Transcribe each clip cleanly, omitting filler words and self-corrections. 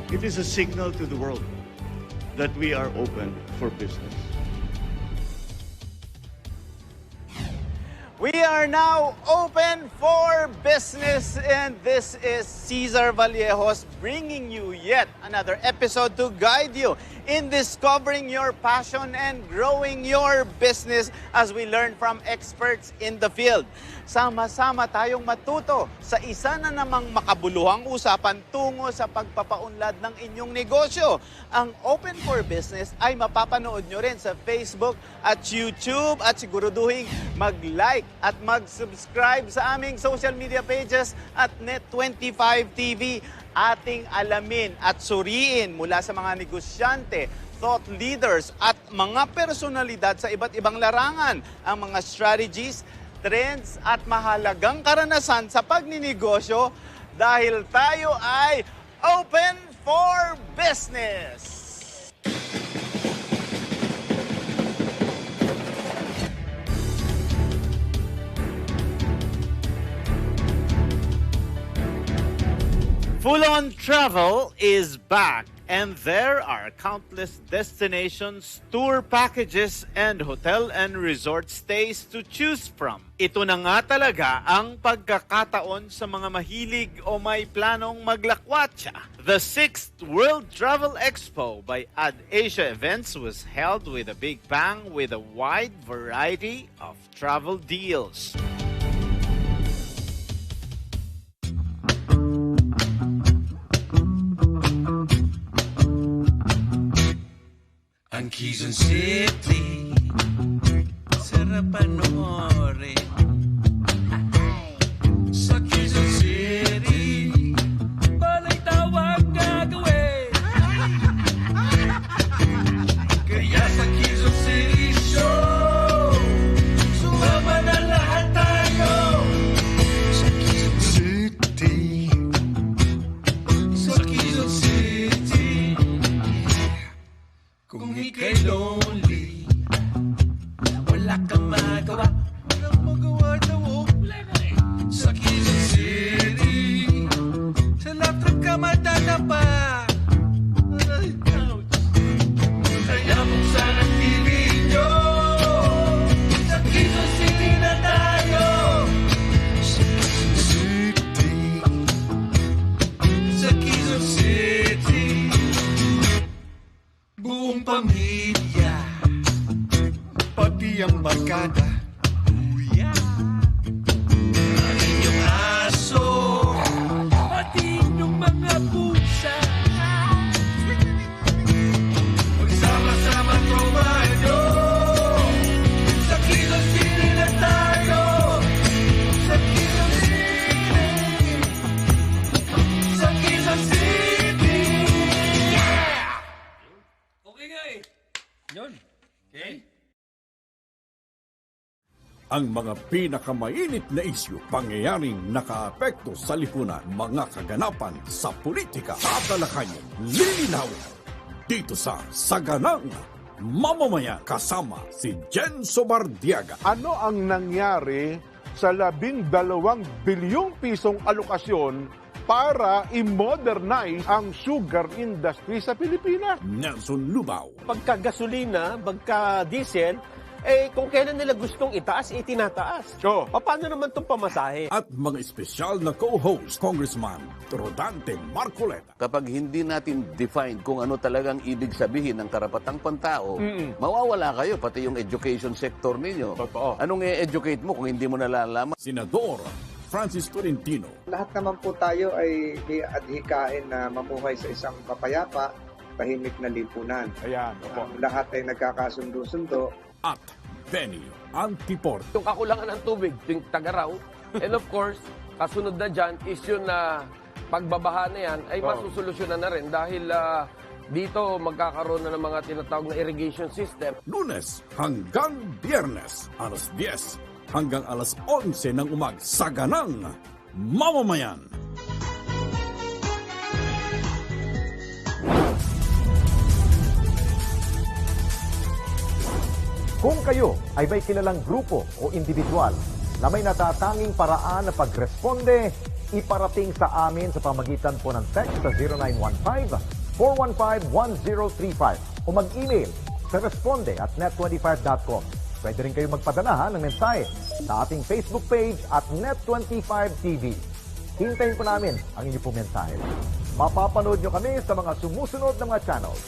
It is a signal to the world that we are open for business. We are now open for business, and this is Cesar Vallejos bringing you yet another episode to guide you in discovering your passion and growing your business as we learn from experts in the field. Sama-sama tayong matuto sa isa na namang makabuluhang usapan tungo sa pagpapaunlad ng inyong negosyo. Ang Open for Business ay mapapanood nyo rin sa Facebook at YouTube, at siguraduhin mag-like at mag-subscribe sa aming social media pages at Net25 TV. Ating alamin at suriin mula sa mga negosyante, thought leaders at mga personalidad sa iba't ibang larangan ang mga strategies, trends at mahalagang karanasan sa pagninegosyo dahil tayo ay open for business! Full-on travel is back, and there are countless destinations, tour packages, and hotel and resort stays to choose from. Ito na nga talaga ang pagkakataon sa mga mahilig o may planong maglakwatsa. The 6th World Travel Expo by AdAsia Events was held with a big bang with a wide variety of travel deals. Ang Quezon City, sarap panoorin. Sa Quezon City, balay tawag gagawin. Kaya sa Quezon City Show, sumama na lahat tayo. Sa Quezon City, sa Quezon City. Kung ika'y lonely, wala kang magawa. Walang magawa daw, sa Quezon City, sa laptop ka matatapa. Kaya buksan ang TV nyo, sa Quezon City na tayo. Sa Quezon City, sa Quezon City. Buong pamilya, pati ang barkada, kuya, ang inyong aso, pati inyong mga pusa. Magsama-sama tropa nyo, sa Quezon City na tayo. Sa Quezon City, sa Quezon City. Okay nga eh. Yun. Okay. Ang mga pinakamainit na isyu, pangyayaring nakaapekto sa lipunan, mga kaganapan sa politika, tatalakayin, lilinawin. Dito sa Saganang Mamamayan, kasama si Jen Sobardiaga. Ano ang nangyari sa 12 bilyong pisong alokasyon para i-modernize ang sugar industry sa Pilipinas? Nelson Lubao. Pagka gasolina, pagka diesel, kung kailan nila gustong itaas, itinataas. So, Paano naman itong pamasahe? At mga espesyal na co-host, Congressman Rodante Marcoleta. Kapag hindi natin define kung ano talagang ibig sabihin ng karapatang pantao, mawawala kayo, pati yung education sector ninyo. Totoo. Anong i-educate mo kung hindi mo nalalaman? Senador Francis Tolentino. Lahat naman po tayo ay adhikain na mamuhay sa isang mapayapa, tahimik na lipunan. ayan, opo. Lahat ay nagkakasundo-sundo. At Benny Antipor. Yung kakulangan ng tubig, yung tagaraw. And of course, kasunod na dyan is yun na pagbabaha na yan ay masusolusyonan na rin dahil dito magkakaroon na ng mga tinatawag na irrigation system. Lunes hanggang Biyernes, alas 10 hanggang alas 11 ng umaga. Saganang Mamamayan. Kung kayo ay may kilalang grupo o individual na may natatanging paraan na pagresponde, iparating sa amin sa pamagitan po ng text sa 415-1035 o mag-email sa responde@net25.com. Pwede rin kayo magpadala ng mensahe sa ating Facebook page at Net25TV. Hintayin po namin ang inyong pong mensahe. Mapapanood nyo kami sa mga sumusunod na mga channels.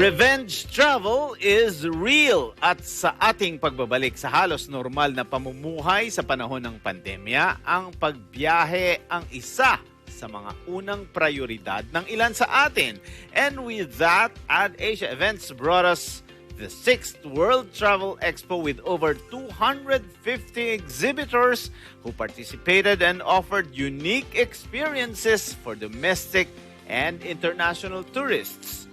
Revenge travel is real at sa ating pagbabalik sa halos normal na pamumuhay sa panahon ng pandemya, ang pagbiyahe ang isa sa mga unang prioridad ng ilan sa atin. And with that, AdAsia Events brought us the 6th World Travel Expo with over 250 exhibitors who participated and offered unique experiences for domestic and international tourists.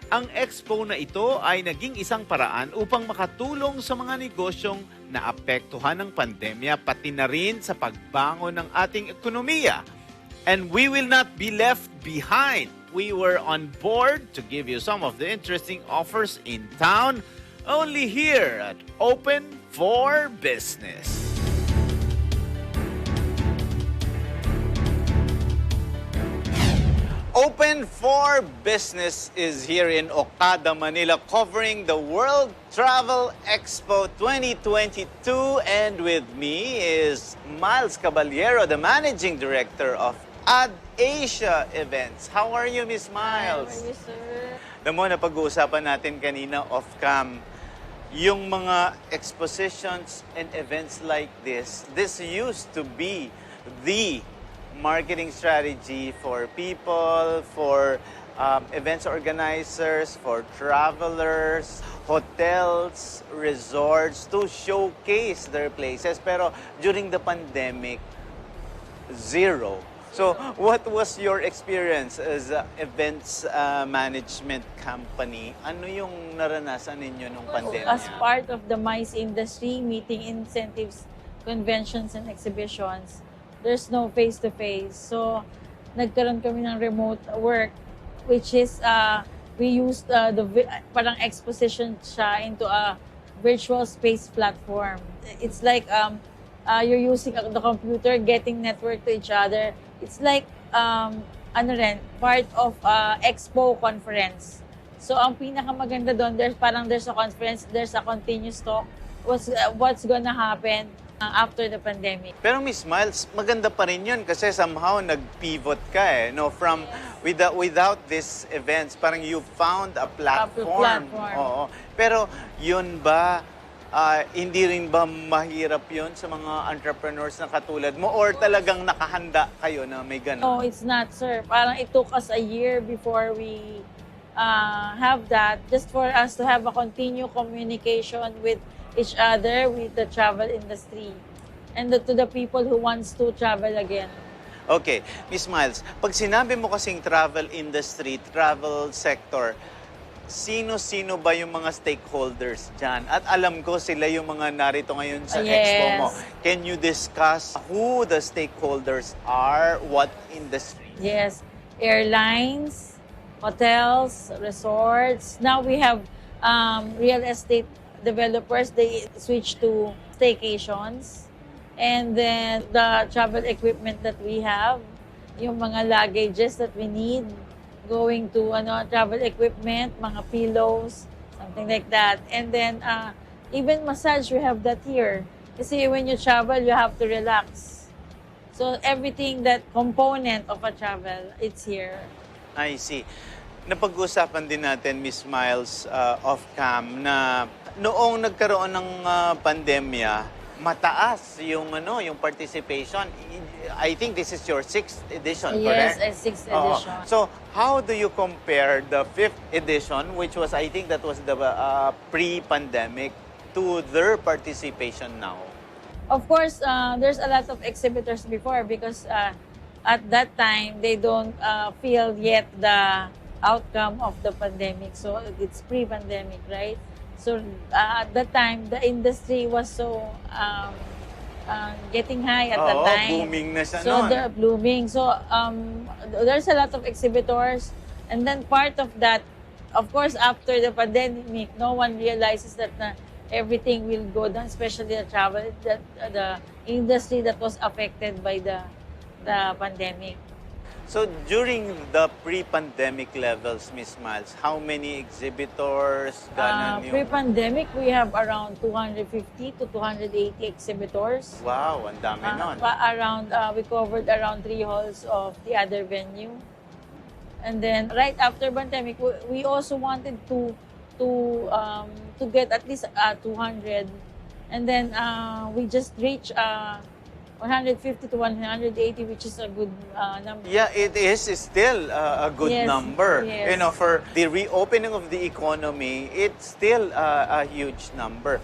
Ang expo na ito ay naging isang paraan upang makatulong sa mga negosyong naapektuhan ng pandemya pati na rin sa pagbangon ng ating ekonomiya. And we will not be left behind. We were on board to give you some of the interesting offers in town only here at Open for Business. Open for Business is here in Okada, Manila, covering the World Travel Expo 2022. And with me is Miles Caballero, the Managing Director of AdAsia Events. How are you, Miss Miles? How are you, sir? Alam mo, napag-uusapan natin kanina off-cam, yung mga expositions and events like this used to be the marketing strategy for people, for events organizers, for travelers, hotels, resorts to showcase their places. Pero during the pandemic, zero. So what was your experience as a events management company? Ano yung naranasan ninyo nung pandemya? As part of the MICE industry, meeting incentives, conventions, and exhibitions, there's no face-to-face. So, nagkaroon kami ng remote work, which is, we used parang exposition siya into a virtual space platform. It's like, you're using the computer, getting network to each other. It's like, part of Expo conference. So, ang pinakamaganda doon, there's a conference, there's a continuous talk, what's gonna happen after the pandemic. Pero Miss Miles, maganda pa rin yun kasi somehow nag-pivot ka no? From, without these events, parang you found a platform. Oo. Pero yun ba, hindi rin ba mahirap yun sa mga entrepreneurs na katulad mo? Or talagang nakahanda kayo na may ganun? No, it's not, sir. Parang it took us a year before we have that, just for us to have a continued communication with each other, with the travel industry, and to the people who wants to travel again. Okay, Miss Miles, pag sinabi mo kasing travel industry, travel sector, sino-sino ba yung mga stakeholders dyan? At alam ko sila yung mga narito ngayon sa Expo mo. Can you discuss who the stakeholders are, what industry? Yes, airlines, hotels, resorts. Now we have real estate developers, they switch to staycations. And then the travel equipment that we have, yung mga luggages that we need, going to travel equipment, mga pillows, something like that. And then even massage, we have that here. Kasi when you travel, you have to relax. So everything that component of a travel, it's here. I see. Napag-usapan din natin, Miss Miles, off-cam, na noong nagkaroon ng pandemya, mataas yung participation. I think this is your 6th edition, correct? Yes, 6th edition. So, how do you compare the 5th edition, which was, I think that was the pre-pandemic, to their participation now? Of course, there's a lot of exhibitors before because at that time, they don't feel yet the outcome of the pandemic. So, it's pre-pandemic, right? So, at that time, the industry was so getting high at that time. Booming na siya So, they're blooming. So, there's a lot of exhibitors. And then part of that, of course, after the pandemic, no one realizes that everything will go down, especially the travel, that the industry that was affected by the pandemic. So during the pre-pandemic levels, Miss Miles, how many exhibitors? Pre-pandemic, we have around 250 to 280 exhibitors. Wow, ang dami nun. We covered around 3 halls of the other venue. And then right after pandemic, we also wanted to get at least 200. And then we just reached 150 to 180, which is a good number. Yeah, it is still a good number. Yes. You know, for the reopening of the economy, it's still a huge number.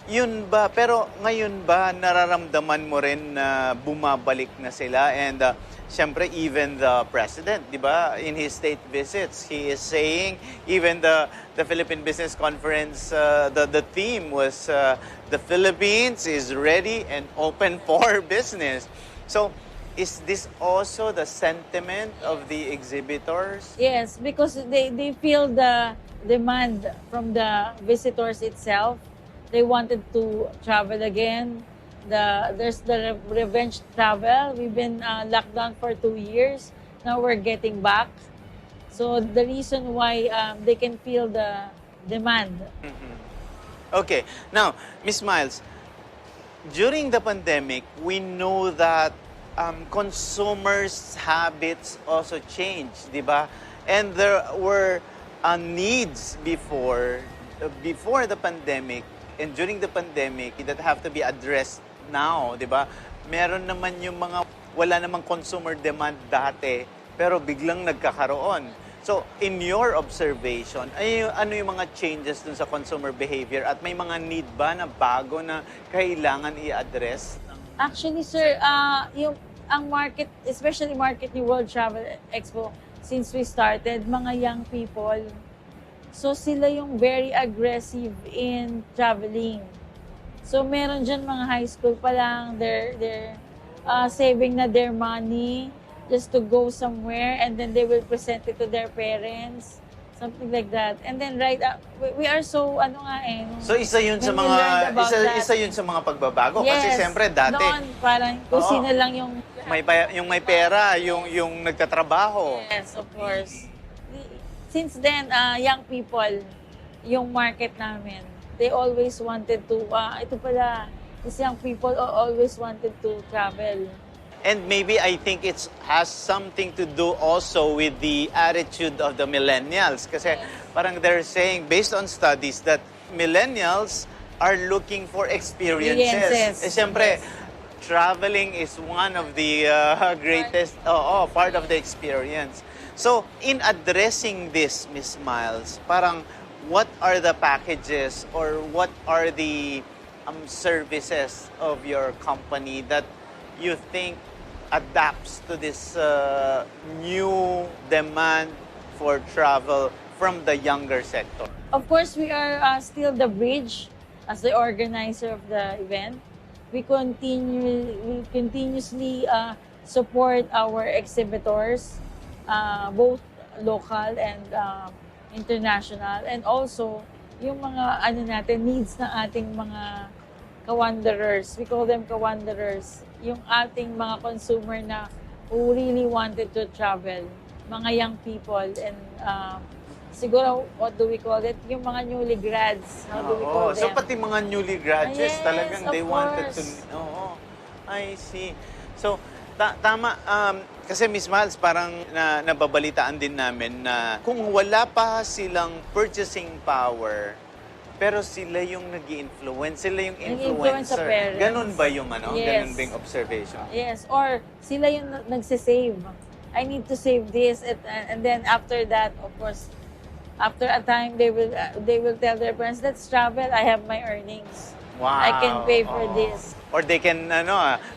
Yun ba, pero ngayon ba nararamdaman mo rin na bumabalik na sila? And syempre, even the president, di ba, in his state visits, he is saying, even the Philippine Business Conference, the theme was the Philippines is ready and open for business. So, is this also the sentiment of the exhibitors? Yes, because they feel the demand from the visitors itself. They wanted to travel again. There's the revenge travel. We've been locked down for 2 years. Now we're getting back. So the reason why they can feel the demand. Mm-hmm. Okay. Now, Ms. Miles, during the pandemic, we know that consumers' habits also changed, di ba? And there were needs before the pandemic and during the pandemic that have to be addressed now, di ba? Meron naman yung mga wala namang consumer demand dati, pero biglang nagkakaroon. So, in your observation, ano yung mga changes dun sa consumer behavior at may mga need ba na bago na kailangan i-address? Actually, sir, ang market, especially market ni World Travel Expo, since we started, mga young people, so sila yung very aggressive in traveling. So meron dyan mga high school pa lang, they're saving na their money just to go somewhere, and then they will present it to their parents, something like that. And then we are so So isa yun sa mga isa yun sa mga pagbabago. Yes, kasi siyempre dati noon parang kung sino lang yung may pera, yung nagtatrabaho. Yes, of course. Since then, young people, yung market namin, they always wanted to, these young people always wanted to travel. And maybe I think it has something to do also with the attitude of the millennials. Kasi parang they're saying, based on studies, that millennials are looking for experiences. Siyempre, traveling is one of the greatest part of the experience. So, in addressing this, Ms. Miles, parang what are the packages or what are the services of your company that you think adapts to this new demand for travel from the younger sector? Of course, we are still the bridge as the organizer of the event. We continuously support our exhibitors, both local and international, and also yung mga needs ng ating mga ka-wanderers. We call them ka-wanderers. Yung ating mga consumer na who really wanted to travel, mga young people, and siguro, what do we call it? Yung mga newly grads. How do we call them? So pati mga newly graduates talagang they wanted to. I see. So tama, kasi Ms. Miles, parang nababalitaan din namin na kung wala pa silang purchasing power, pero sila yung nag-i-influence, sila yung influencer. Ganun ba yung Yes. Ganun ba yung observation? Yes, or sila yung nagsisave. I need to save this, and then after that, of course, after a time, they will tell their parents, let's travel, I have my earnings. Wow. I can pay for this. Or they can,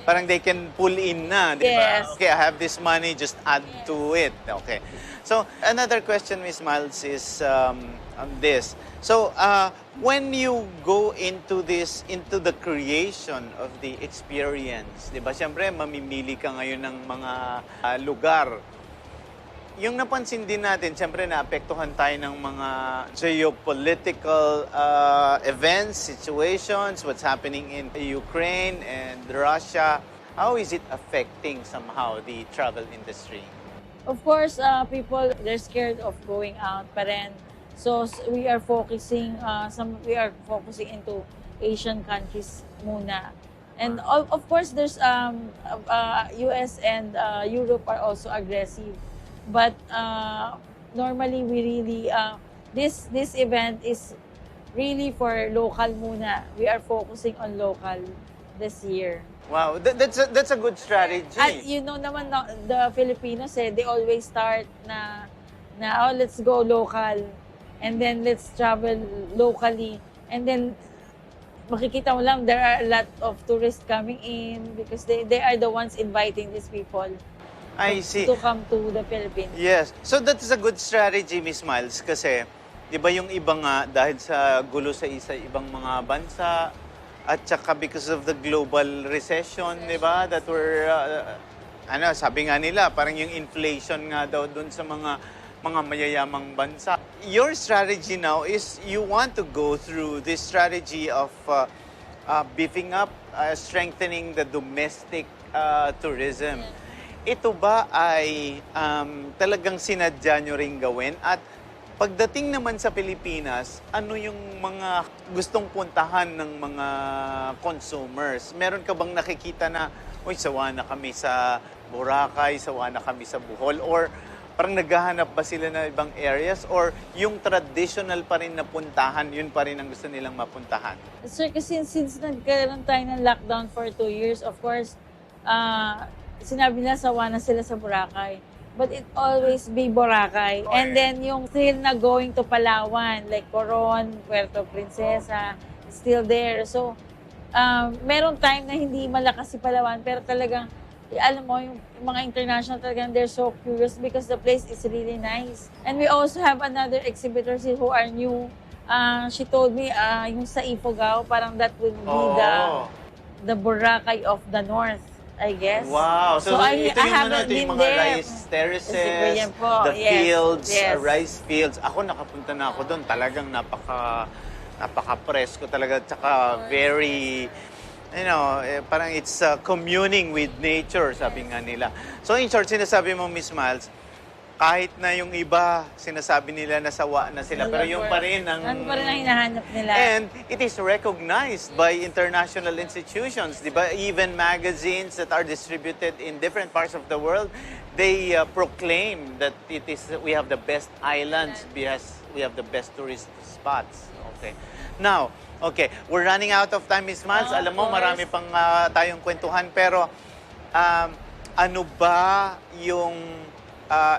parang they can pull in na, di ba? Yes. Okay, I have this money, just add to it. Okay. So, another question, Ms. Miles, is on this. So, when you go into the creation of the experience, di ba? Siyempre, mamimili ka ngayon ng mga lugar. yung napansin din natin, siyempre naapektuhan tayo ng mga geopolitical events, situations, what's happening in Ukraine and Russia. How is it affecting somehow the travel industry? Of course, people, they're scared of going out pa rin. So we are focusing into Asian countries muna. And of course, there's US and Europe are also aggressive. But normally, we really this event is really for local muna. We are focusing on local this year. Wow, that's a good strategy. At you know naman, the Filipinos, they always start na let's go local, and then let's travel locally, and then makikita mo lang, there are a lot of tourists coming in because they are the ones inviting these people to come to the Philippines. Yes. So that is a good strategy, Miss Miles, kasi di ba yung iba nga dahil sa gulo sa ibang mga bansa at saka because of the global recession, di ba, that were sabi nga nila, parang yung inflation nga daw dun sa mga mayayamang bansa. Your strategy now is you want to go through this strategy of beefing up, strengthening the domestic tourism. Ito ba ay talagang sinadya nyo ring gawin? At pagdating naman sa Pilipinas, ano yung mga gustong puntahan ng mga consumers? Meron ka bang nakikita na, sawa na kami sa Boracay, sawa na kami sa Bohol, or parang naghahanap ba sila ng ibang areas, or yung traditional pa rin na puntahan, yun pa rin ang gusto nilang mapuntahan? Sir, kasi since nagkaroon tayo ng lockdown for 2 years, of course, sinabi nila sawa na sila sa Boracay. But it always be Boracay. Okay. And then yung still na going to Palawan, like Coron, Puerto Princesa, still there. So, meron time na hindi malakas si Palawan, pero talagang alam mo, yung mga international talagang, they're so curious because the place is really nice. And we also have another exhibitors who are new. She told me, yung sa Ifugao, parang that would be the Boracay of the North, I guess. Wow! So ito yung mga there. rice terraces, the fields, rice fields. Ako, nakapunta na ako doon. Talagang napaka-presko talaga. Tsaka very... parang it's communing with nature, sabi nga nila. So in short, sinasabi mo, Miss Miles, kahit na yung iba, sinasabi nila na sawa na sila, pero yung pa rin ang hinahanap nila. And it is recognized by international institutions, di ba? Even magazines that are distributed in different parts of the world, they proclaim that we have the best islands because we have the best tourist spots. Okay. Now, okay, we're running out of time, Miss Miles. Alam mo, marami pang tayong kwentuhan. Pero ano ba yung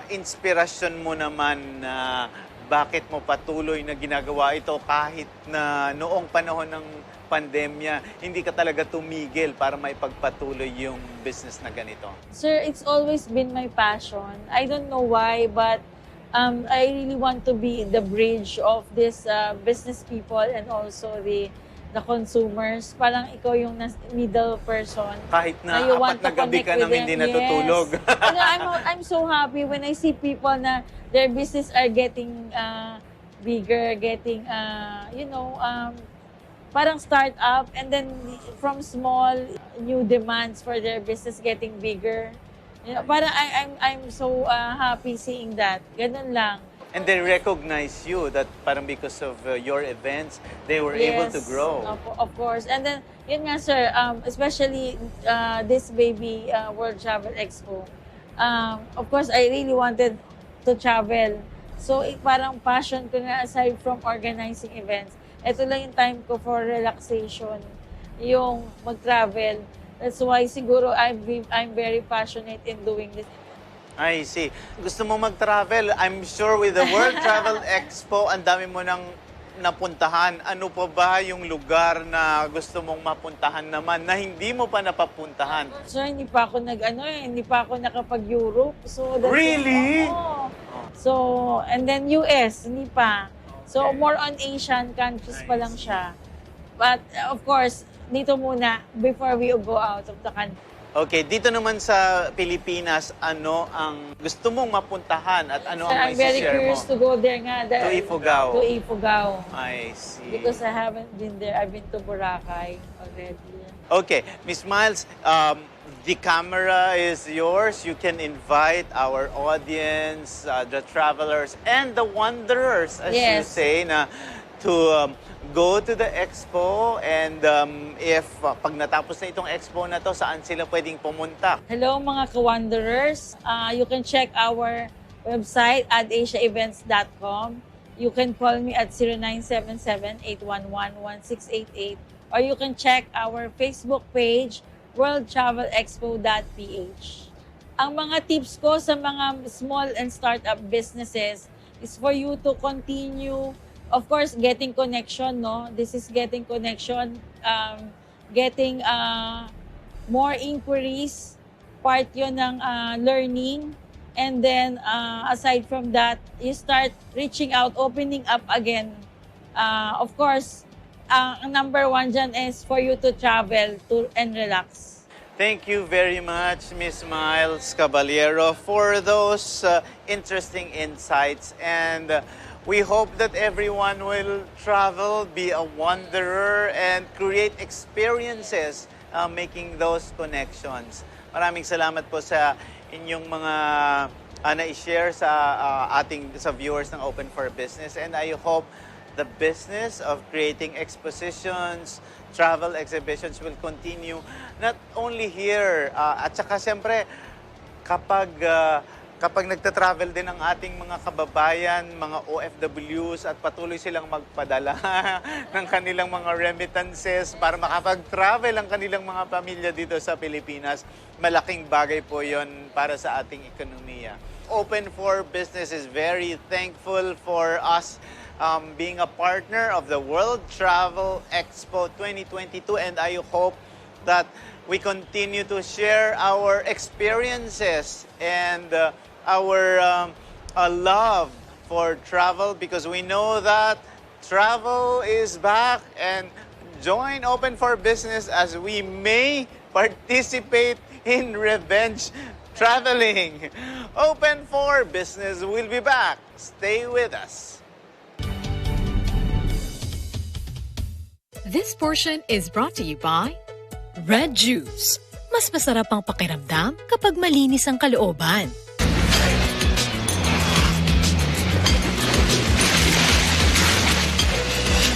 inspirasyon mo naman na bakit mo patuloy na ginagawa ito kahit na noong panahon ng pandemya, hindi ka talaga tumigil para maipagpatuloy yung business na ganito? Sir, it's always been my passion. I don't know why, but I really want to be the bridge of this business people and also the consumers. Parang ikaw yung middle person. Kahit na apat na gabi ka nang hindi natutulog. Yes. I'm so happy when I see people na their business are getting bigger, getting, parang start up, and then from small, new demands for their business getting bigger. Parang I'm so happy seeing that. Ganun lang. And they recognize you that parang because of your events, they were able to grow. Of course. And then, yun nga sir, especially this baby World Travel Expo. Of course, I really wanted to travel. So, parang passion ko nga aside from organizing events. Ito lang yung time ko for relaxation, yung mag-travel. That's why siguro I'm very passionate in doing this. I see. Gusto mo mag-travel? I'm sure with the World Travel Expo, ang dami mo nang napuntahan. Ano pa ba yung lugar na gusto mong mapuntahan naman na hindi mo pa napapuntahan? So, hindi pa ako nakapag-Europe. So, really? So, and then US, hindi pa. So, more on Asian countries pa lang siya. But, of course, dito muna before we go out of the country. Okay, dito naman sa Pilipinas, ano ang gusto mong mapuntahan at ano ang I'm very share mo? curious to go there nga. To Ifugao. To Ifugao. I see. Because I haven't been there. I've been to Boracay already. Okay, Miss Miles, the camera is yours. You can invite our audience, the travelers, and the wanderers, as you say, to go to the Expo. And if pag natapos na itong Expo na to, saan sila pwedeng pumunta? Hello mga ka-wanderers. You can check our website at asiaevents.com. You can call me at 0977-811-1688. Or you can check our Facebook page, worldtravelexpo.ph. Ang mga tips ko sa mga small and startup businesses is for you to continue, of course, getting connection, no? This is getting connection, getting more inquiries, part yun ng learning. And then, aside from that, you start reaching out, opening up again. Of course, ang number one dyan is for you to travel and relax. Thank you very much, Miss Miles Caballero, for those interesting insights. And we hope that everyone will travel, be a wanderer, and create experiences making those connections. Maraming salamat po sa inyong mga na-share sa sa viewers ng Open for Business. And I hope the business of creating expositions, travel exhibitions will continue not only here, at saka siyempre kapag nagta-travel din ang ating mga kababayan, mga OFWs, at patuloy silang magpadala ng kanilang mga remittances para makapag-travel ang kanilang mga pamilya dito sa Pilipinas, malaking bagay po yon para sa ating ekonomiya. Open for Business is very thankful for us being a partner of the World Travel Expo 2022, and I hope that we continue to share our experiences and our love for travel, because we know that travel is back. And join Open for Business as we may participate in revenge traveling. Open for Business will be back. Stay with us. This portion is brought to you by Red Juice. Mas masarap ang pakiramdam kapag malinis ang kalooban.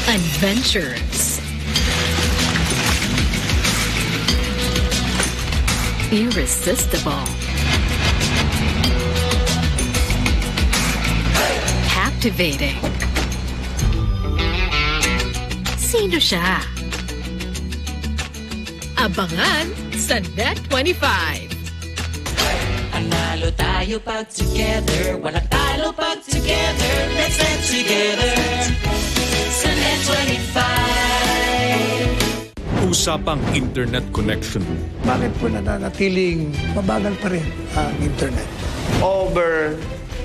Adventures. Irresistible. Captivating. Sino siya? Abangan sa Net25. Panalo tayo pag together, walang talo pag together. Let's get together sa Net25. Usapang internet connection. Bakit po nananatiling mabagal pa rin ang internet?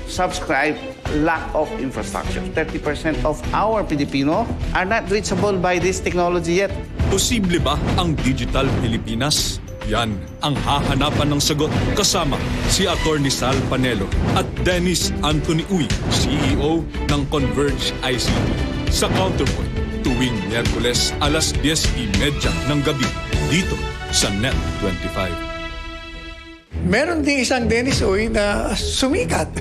Subscribe, lack of infrastructure. 30% of our Filipino are not reachable by this technology yet. Posible ba ang Digital Pilipinas? Yan ang hahanapan ng sagot kasama si Atty. Sal Panelo at Dennis Anthony Uy, CEO ng Converge ICT. Sa Counterpoint, tuwing Miyerkules alas 10:30 ng gabi dito sa Net25. Meron din isang Dennis Uy na sumikat.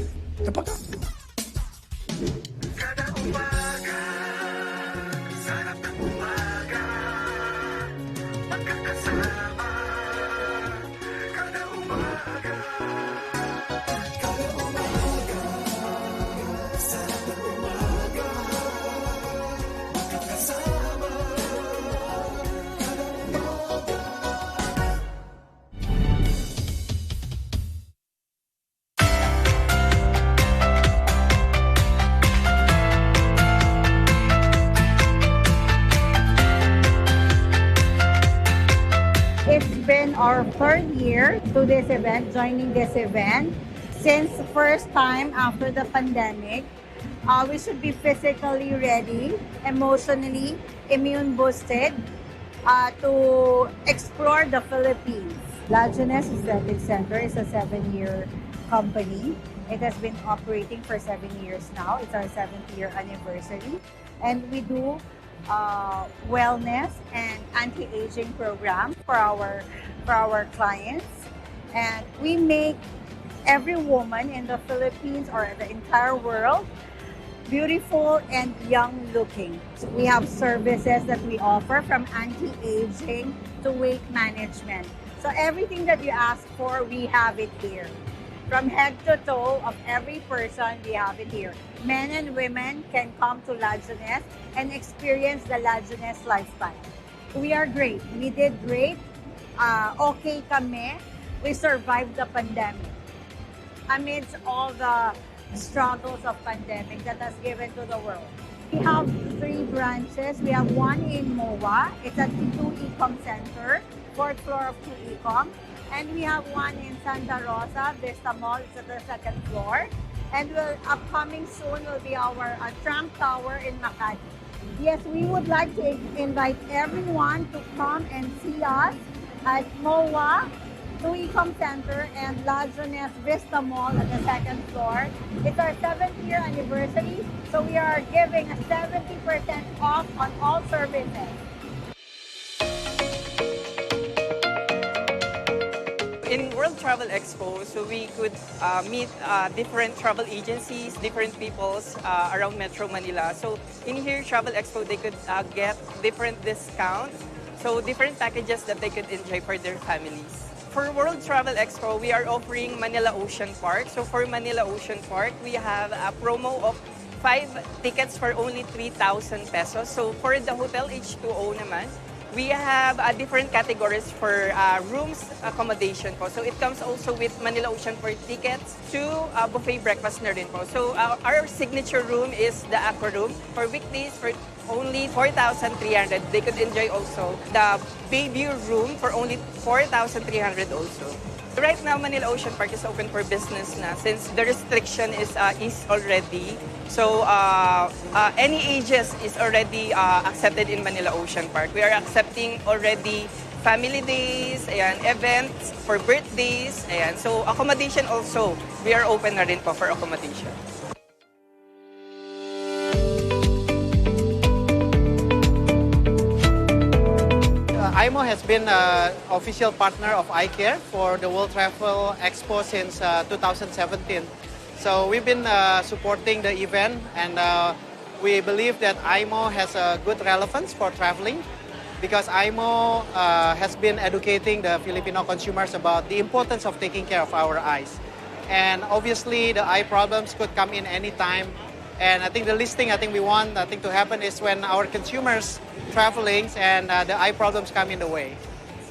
Our third year to this event, joining this event. Since first time after the pandemic, we should be physically ready, emotionally immune boosted to explore the Philippines. Lajeunesse Aesthetic Center is a 7-year company. It has been operating for 7 years now. It's our 7th year anniversary. And we do wellness and anti-aging program for our clients. And we make every woman in the Philippines or the entire world beautiful and young looking. We have services that we offer from anti-aging to weight management. So everything that you ask for, we have it here. From head to toe of every person, we have it here. Men and women can come to Lajeunesse and experience the Lajeunesse lifestyle. We are great. We did great. Okay kami. We survived the pandemic. Amidst all the struggles of pandemic that has given to the world. We have 3 branches. We have one in MOA. It's at 2 Ecom Center, 4th floor of 2 Ecom. And we have one in Santa Rosa, Vista Mall. It's at the 2nd floor. And upcoming soon will be our Trump Tower in Makati. Yes, we would like to invite everyone to come and see us at MOA, 2 Ecom Center, and Lajeunesse Vista Mall at the 2nd floor. It's our 7th year anniversary, so we are giving a 70% off on all services. In World Travel Expo, so we could meet different travel agencies, different peoples around Metro Manila. So in here, Travel Expo, they could get different discounts, so different packages that they could enjoy for their families. For World Travel Expo, we are offering Manila Ocean Park. So for Manila Ocean Park, we have a promo of 5 tickets for only 3,000 pesos. So for the Hotel H2O naman, we have different categories for rooms accommodation po. So it comes also with Manila Ocean Park tickets to buffet breakfast na rin po. So our signature room is the Aqua Room. For weekdays, for only 4,300. They could enjoy also the Bayview Room for only 4,300 also. Right now, Manila Ocean Park is open for business na since the restriction is eased already. So any ages is already accepted in Manila Ocean Park. We are accepting already family days, ayan, events for birthdays, ayan. So accommodation also, we are open na rin po for accommodation. IMO has been an official partner of iCare for the World Travel Expo since 2017. So we've been supporting the event, and we believe that IMO has a good relevance for traveling because IMO has been educating the Filipino consumers about the importance of taking care of our eyes. And obviously the eye problems could come in any time. And I think the least thing we want to happen is when our consumers traveling and the eye problems come in the way.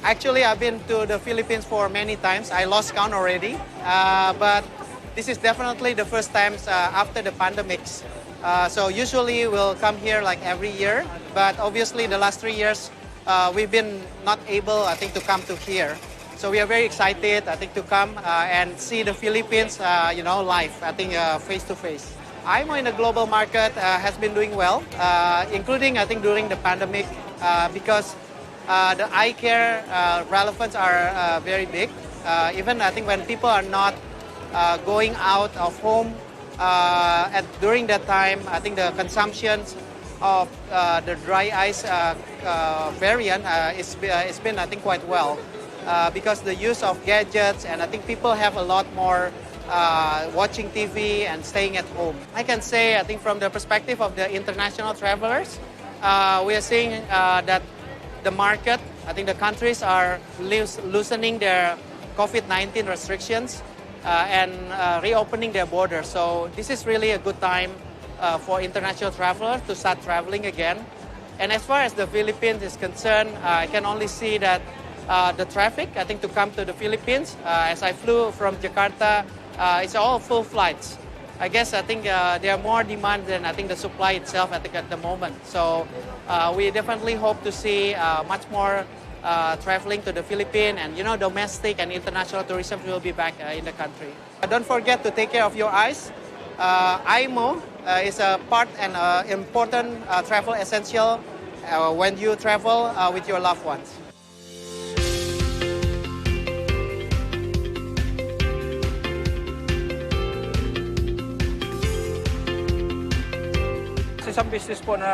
Actually, I've been to the Philippines for many times. I lost count already, but this is definitely the first times after the pandemics. So usually we'll come here like every year, but obviously the last 3 years we've been not able, to come to here. So we are very excited, to come and see the Philippines, live, face to face. IMO in the global market has been doing well, including during the pandemic because the eye care relevance are very big. Even when people are not going out of home during that time, the consumption of the dry eyes variant it's been quite well because the use of gadgets, and people have a lot more watching TV and staying at home. I can say, from the perspective of the international travelers, we are seeing that the market, the countries are loosening their COVID-19 restrictions and reopening their borders. So this is really a good time for international travelers to start traveling again. And as far as the Philippines is concerned, I can only see that the traffic, to come to the Philippines, as I flew from Jakarta, it's all full flights. I guess there are more demand than the supply itself at the moment. So we definitely hope to see much more traveling to the Philippines, and domestic and international tourism will be back in the country. Don't forget to take care of your eyes. IMO is a part and important travel essential when you travel with your loved ones. isang business po na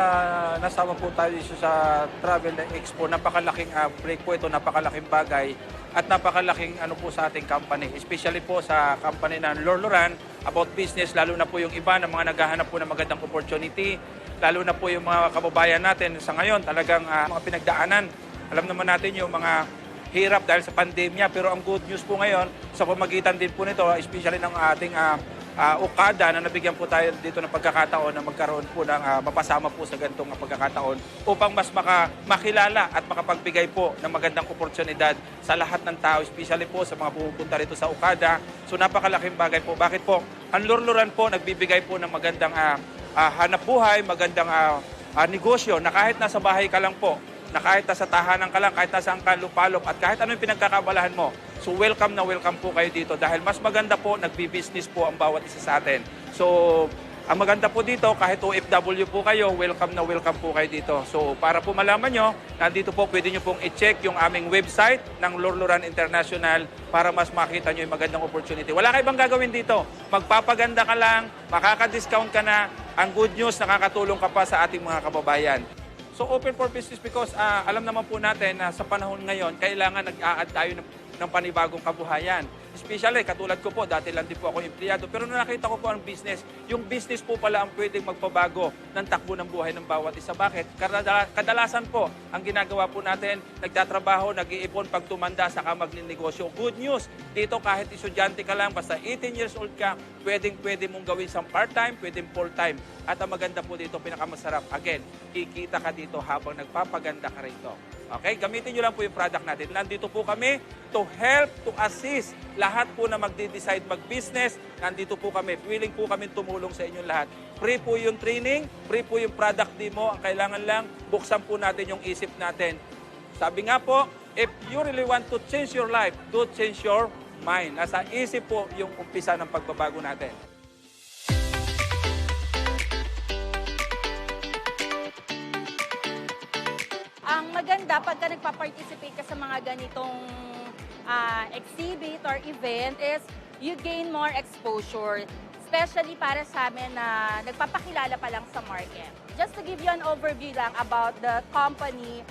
nasama po tayo sa Travel Expo, napakalaking break po ito, napakalaking bagay at napakalaking ano po sa ating company. Especially po sa company ng Lorloran about business, lalo na po yung iba na mga naghahanap po ng magandang opportunity, lalo na po yung mga kababayan natin sa ngayon, talagang mga pinagdaanan. Alam naman natin yung mga hirap dahil sa pandemya, pero ang good news po ngayon, sa pamagitan din po nito, especially ng ating Okada na nabigyan po tayo dito ng pagkakataon na magkaroon po ng mapasama po sa ganitong pagkakataon upang mas makilala at makapagbigay po ng magandang oportunidad sa lahat ng tao, especially po sa mga pumupunta rito sa Okada. So napakalaking bagay po. Bakit po? Ang Lorloran po nagbibigay po ng magandang hanap buhay, magandang negosyo na kahit nasa bahay ka lang po, na kahit nasa tahanan ka lang, kahit nasa ang lupalop at kahit ano yung pinagkakabalahan mo. So welcome na welcome po kayo dito dahil mas maganda po, nagbi-business po ang bawat isa sa atin. So ang maganda po dito, kahit OFW po kayo, welcome na welcome po kayo dito. So para po malaman nyo, nandito po pwede nyo pong i-check yung aming website ng Lorloran International para mas makita nyo yung magandang opportunity. Wala kayo ibang gagawin dito. Magpapaganda ka lang, makaka-discount ka na. Ang good news, nakakatulong ka pa sa ating mga kababayan. So open for business because alam naman po natin na sa panahon ngayon, kailangan nag-a-add tayo ng panibagong kabuhayan. Especially, katulad ko po, dati lang din po ako empleyado. Pero nung nakita ko po ang business, yung business po pala ang pwedeng magpabago ng takbo ng buhay ng bawat isa. Bakit? Kadalasan po, ang ginagawa po natin, nagtatrabaho, nag-iipon, pag tumanda, saka magninegosyo. Good news, dito kahit estudyante ka lang, basta 18 years old ka, pwede mong gawin isang part-time, pwedeng full-time. At ang maganda po dito, pinakamasarap, again, kikita ka dito habang nagpapaganda ka rito. Okay? Gamitin nyo lang po yung product natin. Nandito po kami to help, to assist lahat po na magde-decide mag-business. Nandito po kami. Willing po kami tumulong sa inyong lahat. Free po yung training, free po yung product demo. Ang kailangan lang, buksan po natin yung isip natin. Sabi nga po, if you really want to change your life, do change your mind. Nasa isip po yung umpisa ng pagbabago natin. Ang maganda pagka nagpa-participate ka sa mga ganitong exhibit or event is you gain more exposure, especially para sa amin na nagpapakilala pa lang sa market. Just to give you an overview lang about the company,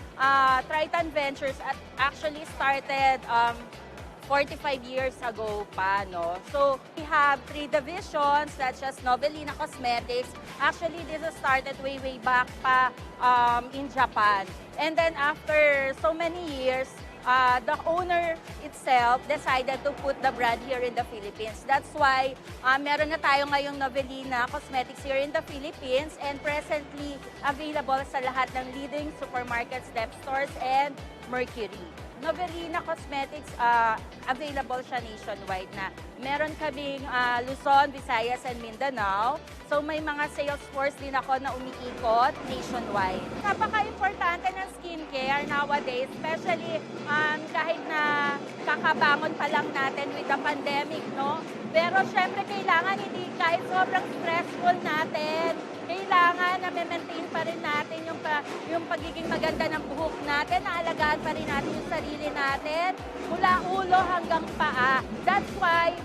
Triton Ventures actually started 45 years ago pa, no? So, we have 3 divisions such as Novellina Cosmetics. Actually, this was started way back pa in Japan. And then after so many years, the owner itself decided to put the brand here in the Philippines. That's why meron na tayo ngayong Novellina Cosmetics here in the Philippines and presently available sa lahat ng leading supermarkets, dep stores, and Mercury. Novellina Cosmetics, available siya nationwide na. Meron kaming Luzon, Visayas, and Mindanao. So may mga sales force din ako na umiikot nationwide. Napaka-importante ng skincare nowadays, especially kahit na kakabangon pa lang natin with the pandemic, no? Pero syempre kailangan hindi kahit sobrang stressful natin, kailangan na maintain pa rin natin yung pagiging maganda ng buhok natin, naalagaan pa rin natin yung sarili natin, mula ulo hanggang paa. That's why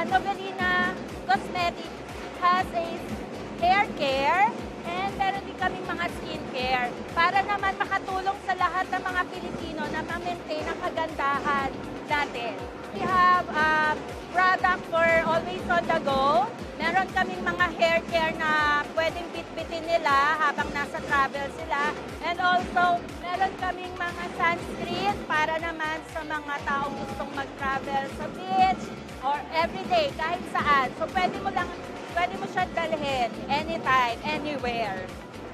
Novellina Cosmetics has a hair care and meron din kaming mga skincare para naman makatulong sa lahat ng mga Pilipino na ma-maintain ang kagandahan natin. We have product for always on the go. Meron kaming mga hair care na pwedeng bitbitin nila habang nasa travel sila. And also, meron kaming mga sunscreen para naman sa mga taong gustong mag-travel sa beach or everyday, kahit saan. So, pwede mo siya dalhin anytime, anywhere.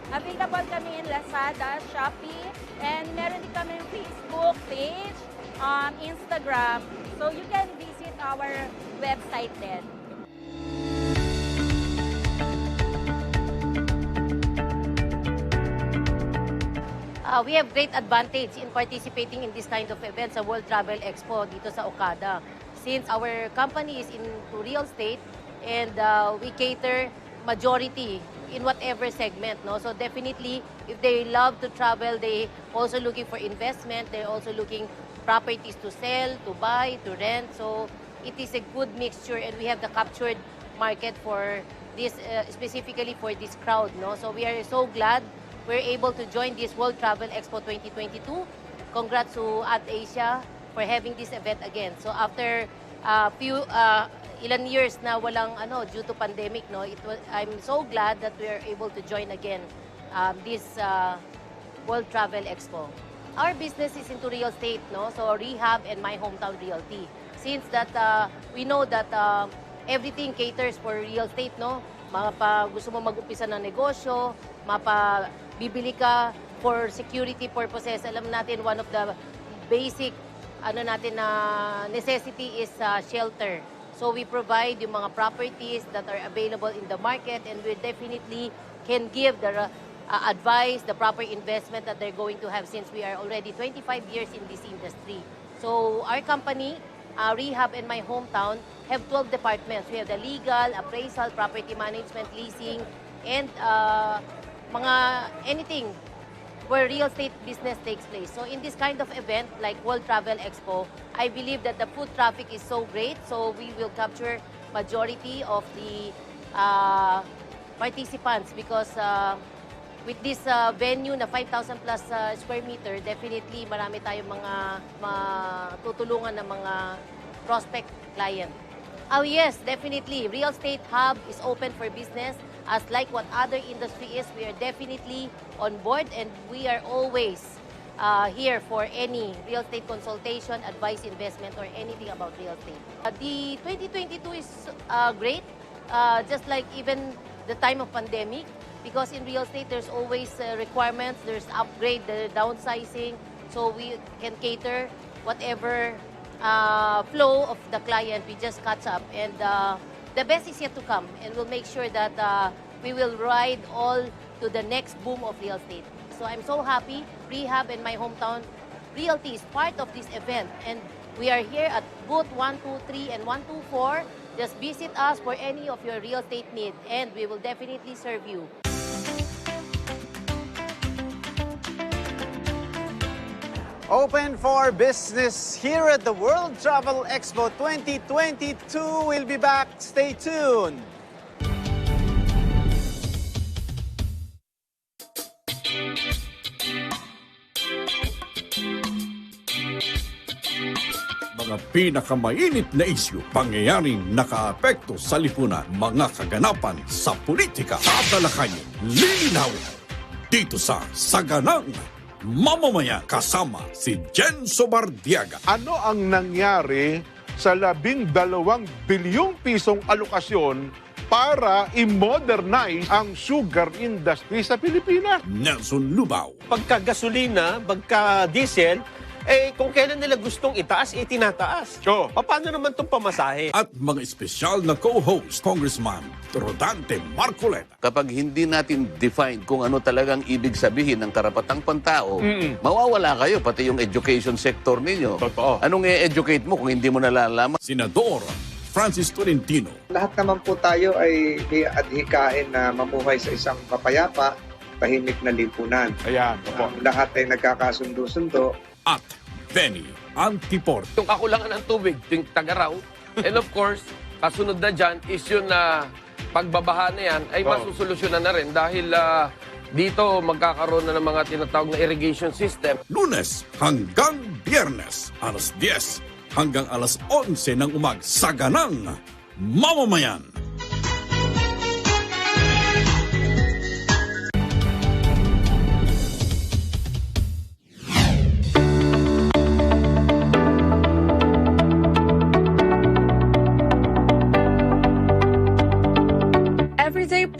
Available kami in Lazada, Shopee, and meron din kami Facebook page, Instagram. So, you can visit our website then. We have great advantage in participating in this kind of events sa World Travel Expo dito sa Okada. Since our company is into real estate and we cater majority in whatever segment, no? So definitely, if they love to travel, they also looking for investment, they're also looking properties to sell, to buy, to rent. So it is a good mixture and we have the captured market for this specifically for this crowd, no? So we are so glad we're able to join this World Travel Expo 2022. Congrats to AdAsia for having this event again. So after ilan years na walang due to pandemic, no, I'm so glad that we are able to join again this World Travel Expo. Our business is into real estate, no? So rehab and my hometown realty. Since that we know that everything caters for real estate, no? Gusto mo mag-umpisa ng negosyo, bibili ka for security purposes. Alam natin one of the basic necessity is shelter. So we provide yung mga properties that are available in the market, and we definitely can give the advice, the proper investment that they're going to have, since we are already 25 years in this industry. So our company, Rehab and My Hometown, have 12 departments. We have the legal, appraisal, property management, leasing, and anything where real estate business takes place. So in this kind of event like World Travel Expo, I believe that the foot traffic is so great, so we will capture majority of the participants, because with this venue na 5,000 plus square meter, definitely marami tayong mga matutulungan ng mga prospect client. Oh yes, definitely. Real estate hub is open for business. As like what other industry is, we are definitely on board, and we are always here for any real estate consultation, advice, investment, or anything about real estate. The 2022 is great, just like even the time of pandemic, because in real estate there's always requirements, there's upgrade, the downsizing, so we can cater whatever flow of the client. We just catch up, and the best is yet to come, and we'll make sure that we will ride all to the next boom of real estate. So I'm so happy. Rehab and My Hometown Realty is part of this event, and we are here at booth 123 and 124. Just visit us for any of your real estate needs, and we will definitely serve you. Open for business here at the World Travel Expo 2022. We'll be back. Stay tuned. Mga pinakamainit na isyu, pangyayaring nakaapekto sa lipunan, mga kaganapan sa politika, tatalakayin, lilinawin. Dito sa Saganang Mamamayan, kasama si Jen Sobardiaga. Ano ang nangyari sa 12 bilyong pisong alokasyon para i-modernize ang sugar industry sa Pilipinas? Nelson Lubao. Pagka-gasolina, pagka-diesel, kung kailan nila gustong itaas, itinataas. Paano naman itong pamasahe? At mga espesyal na co-host, Congressman Rodante Marcoleta. Kapag hindi natin define kung ano talagang ibig sabihin ng karapatang pantao, mawawala kayo, pati yung education sector ninyo. Totoo. Anong i-educate mo kung hindi mo nalalaman? Senador Francis Tolentino. Lahat naman po tayo ay adhikain na mamuhay sa isang mapayapa, tahimik na lipunan. Ayan, lahat ay nagkakasundo-sundo. At Benny Antiport. Yung kakulangan ng tubig, yung tagaraw. And of course, kasunod na dyan is yun na pagbabaha na yan ay masusolusyonan na rin dahil dito magkakaroon na ng mga tinatawag na irrigation system. Lunes hanggang Biyernes, alas 10 hanggang alas 11 ng umaga, Saganang Mamamayan.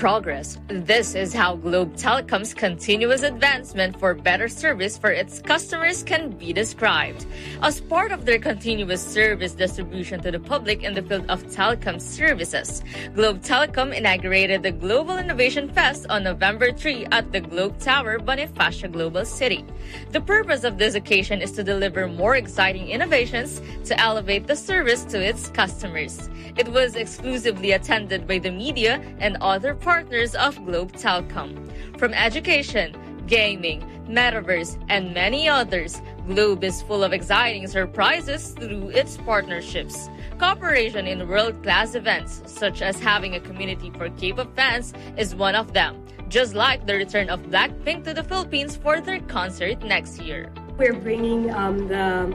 Progress. This is how Globe Telecom's continuous advancement for better service for its customers can be described. As part of their continuous service distribution to the public in the field of telecom services, Globe Telecom inaugurated the Global Innovation Fest on November 3 at the Globe Tower, Bonifacio Global City. The purpose of this occasion is to deliver more exciting innovations to elevate the service to its customers. It was exclusively attended by the media and other partners of Globe Telecom. From education, gaming, metaverse, and many others, Globe is full of exciting surprises through its partnerships. Cooperation in world-class events, such as having a community for K-pop fans, is one of them, just like the return of Blackpink to the Philippines for their concert next year. We're bringing the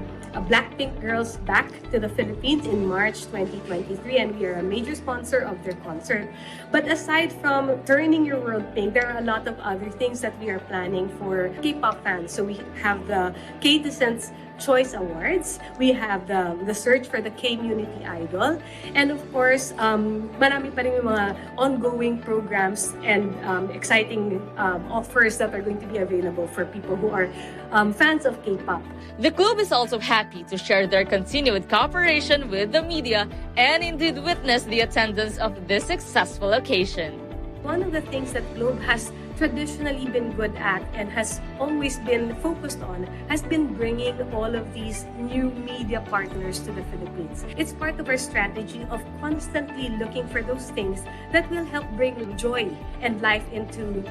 Blackpink girls back to the Philippines in March 2023, and we are a major sponsor of their concert. But aside from turning your world pink, there are a lot of other things that we are planning for K-pop fans. So we have the K-Descent's Choice Awards, we have the search for the K-Community Idol, and of course, marami pa rin yung mga ongoing programs and exciting offers that are going to be available for people who are fans of K-pop. The club is also happy to share their continued cooperation with the media and indeed witness the attendance of this successful occasion. One of the things that Globe has traditionally been good at and has always been focused on has been bringing all of these new media partners to the Philippines. It's part of our strategy of constantly looking for those things that will help bring joy and life into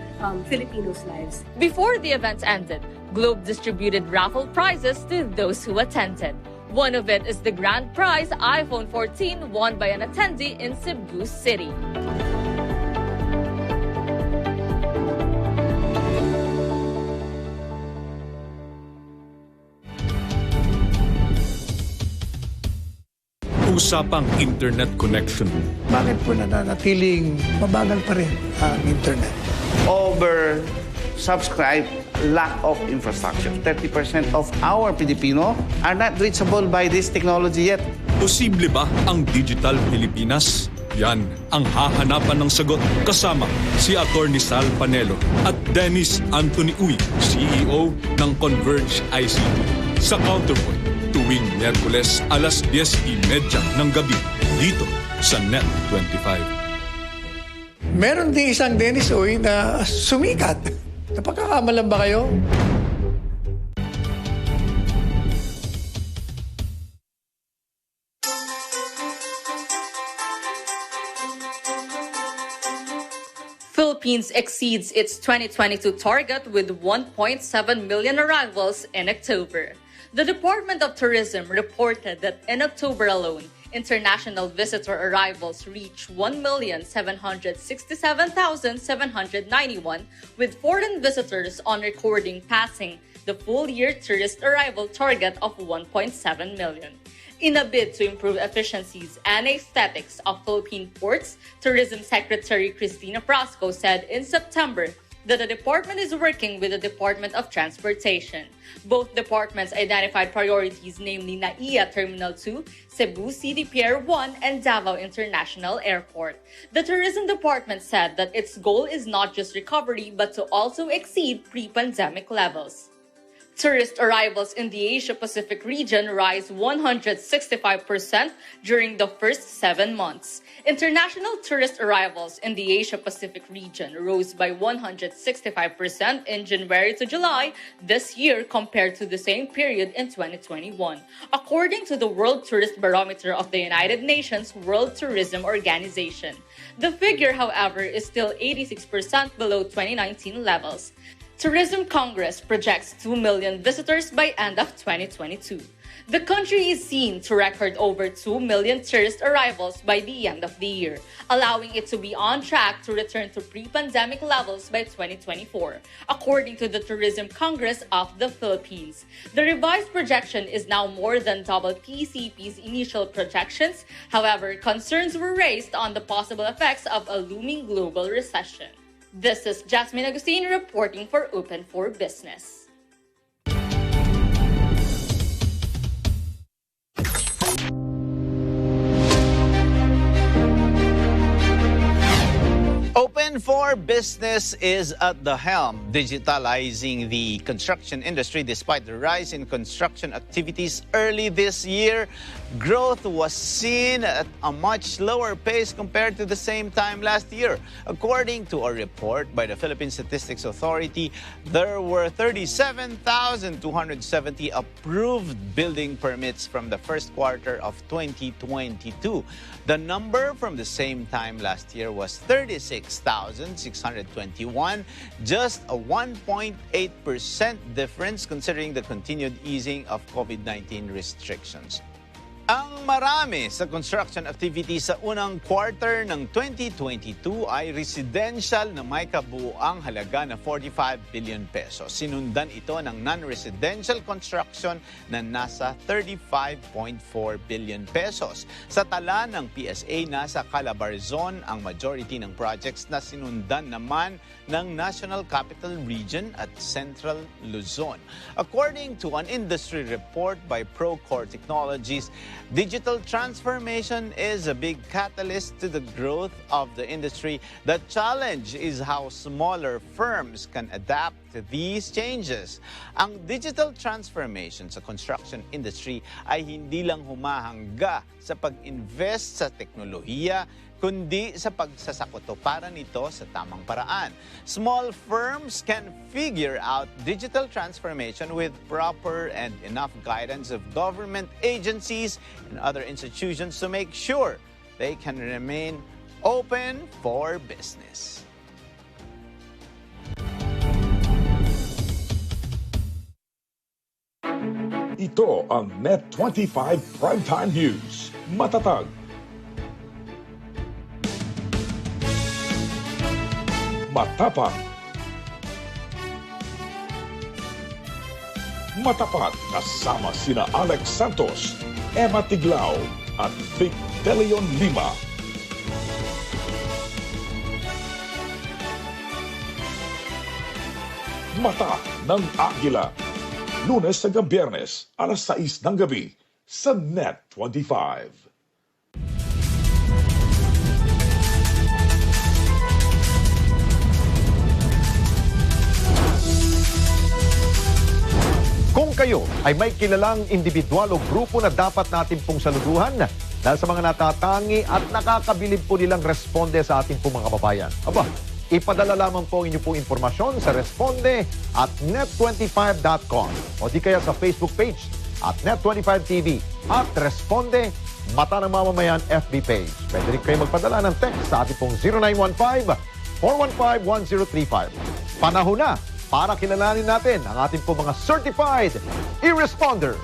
Filipinos' lives. Before the event ended, Globe distributed raffle prizes to those who attended. One of it is the grand prize iPhone 14 won by an attendee in Cebu City. Usapang internet connection. Bakit po nananatiling mabagal pa rin ang internet? Oversubscribe, lack of infrastructure. 30% of our Filipino are not reachable by this technology yet. Posible ba ang Digital Pilipinas? Yan ang hahanapan ng sagot kasama si Atty. Sal Panelo at Dennis Anthony Uy, CEO ng Converge ICT. Sa Counterpoint, tuwing Miyerkules alas 10:30 ng gabi dito sa Net25. Meron din isang Dennis Uy na sumikat. Napagkakamalan ba kayo? Philippines exceeds its 2022 target with 1.7 million arrivals in October. The Department of Tourism reported that in October alone, international visitor arrivals reached 1,767,791, with foreign visitors on recording passing the full-year tourist arrival target of 1.7 million. In a bid to improve efficiencies and aesthetics of Philippine ports, Tourism Secretary Cristina Frasco said in September that the department is working with the Department of Transportation. Both departments identified priorities, namely NAIA Terminal 2, Cebu City Pier 1, and Davao International Airport. The Tourism Department said that its goal is not just recovery but to also exceed pre-pandemic levels. Tourist arrivals in the Asia-Pacific region rise 165% during the first 7 months. International tourist arrivals in the Asia-Pacific region rose by 165% in January to July this year compared to the same period in 2021, according to the World Tourist Barometer of the United Nations World Tourism Organization. The figure, however, is still 86% below 2019 levels. Tourism Congress projects 2 million visitors by end of 2022. The country is seen to record over 2 million tourist arrivals by the end of the year, allowing it to be on track to return to pre-pandemic levels by 2024, according to the Tourism Congress of the Philippines. The revised projection is now more than double PCP's initial projections. However, concerns were raised on the possible effects of a looming global recession. This is Jasmine Agustin reporting for Open for Business. Open for Business is at the helm, digitalizing the construction industry. Despite the rise in construction activities early this year, growth was seen at a much lower pace compared to the same time last year. According to a report by the Philippine Statistics Authority, there were 37,270 approved building permits from the first quarter of 2022. The number from the same time last year was 36,000. 6,621, just a 1.8% difference considering the continued easing of COVID-19 restrictions. Ang marami sa construction activity sa unang quarter ng 2022 ay residential na may kabuuang halaga na 45 billion pesos. Sinundan ito ng non-residential construction na nasa 35.4 billion pesos. Sa tala ng PSA, nasa Calabarzon ang majority ng projects na sinundan naman ng National Capital Region at Central Luzon. According to an industry report by Corp Technologies, digital transformation is a big catalyst to the growth of the industry. The challenge is how smaller firms can adapt to these changes. Ang digital transformation sa construction industry ay hindi lang humahangga sa pag-invest sa teknolohiya, kundi sa pagsasakoto para nito sa tamang paraan. Small firms can figure out digital transformation with proper and enough guidance of government agencies and other institutions to make sure they can remain open for business. Ito ang Net25 Primetime News. Matatag, matapang, matapat kasama sina Alex Santos, Emma Tiglao at Vic De Leon Lima. Mata ng Agila. Lunes hanggang Biyernes, alas 6 ng gabi sa Net25. Kung kayo ay may kilalang individual o grupo na dapat natin pong saluduhan dahil sa mga natatangi at nakakabilib po nilang responde sa ating pong mga kababayan. Aba, ipadala lamang po ang inyong pong impormasyon sa responde@net25.com o di kaya sa Facebook page at Net25TV at Responde Mata ng Mamamayan FB page. Pwede rin kayo magpadala ng text sa ating pong 0915-415-1035. Panahon na para kilalanin natin ang ating po mga certified e-responder.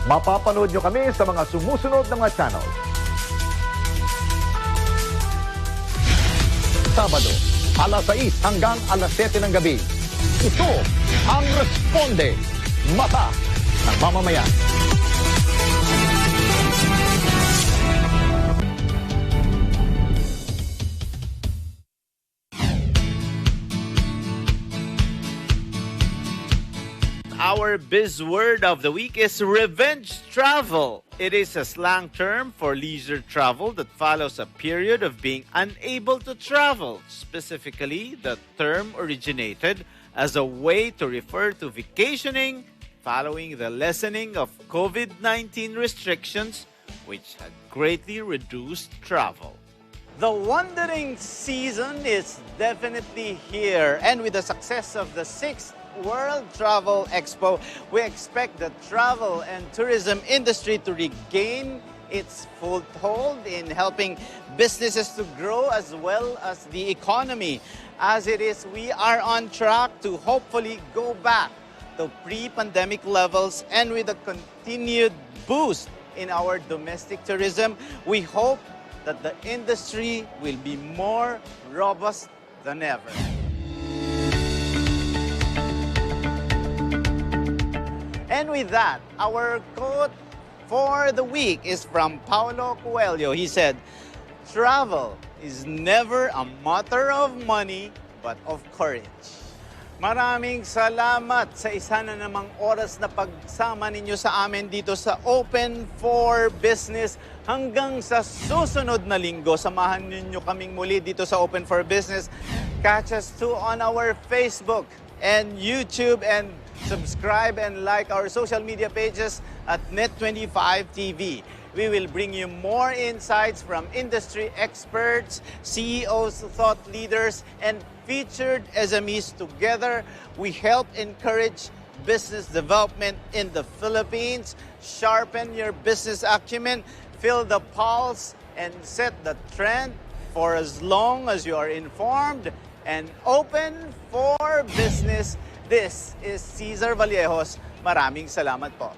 Mapapanood nyo kami sa mga sumusunod na mga channel. Sabado, alas 6 hanggang alas 7 ng gabi. Ito ang Responde, Mata ng Mamamayan. Our biz word of the week is revenge travel. It is a slang term for leisure travel that follows a period of being unable to travel. Specifically, the term originated as a way to refer to vacationing following the lessening of COVID-19 restrictions, which had greatly reduced travel. The wandering season is definitely here, and with the success of the 6th World Travel Expo, we expect the travel and tourism industry to regain its foothold in helping businesses to grow as well as the economy. As it is, we are on track to hopefully go back to pre-pandemic levels, and with a continued boost in our domestic tourism, we hope that the industry will be more robust than ever. And with that, our quote for the week is from Paulo Coelho. He said, "Travel is never a matter of money, but of courage." Maraming salamat sa isa na namang oras na pagsama ninyo sa amin dito sa Open for Business. Hanggang sa susunod na linggo, samahan ninyo kaming muli dito sa Open for Business. Catch us too on our Facebook and YouTube, and subscribe and like our social media pages at Net25 TV. We will bring you more insights from industry experts, CEOs, thought leaders, and featured SMEs. Together, we help encourage business development in the Philippines. Sharpen your business acumen. feel the pulse and set the trend for as long as you are informed and open for business. This is Cesar Vallejos. Maraming salamat po.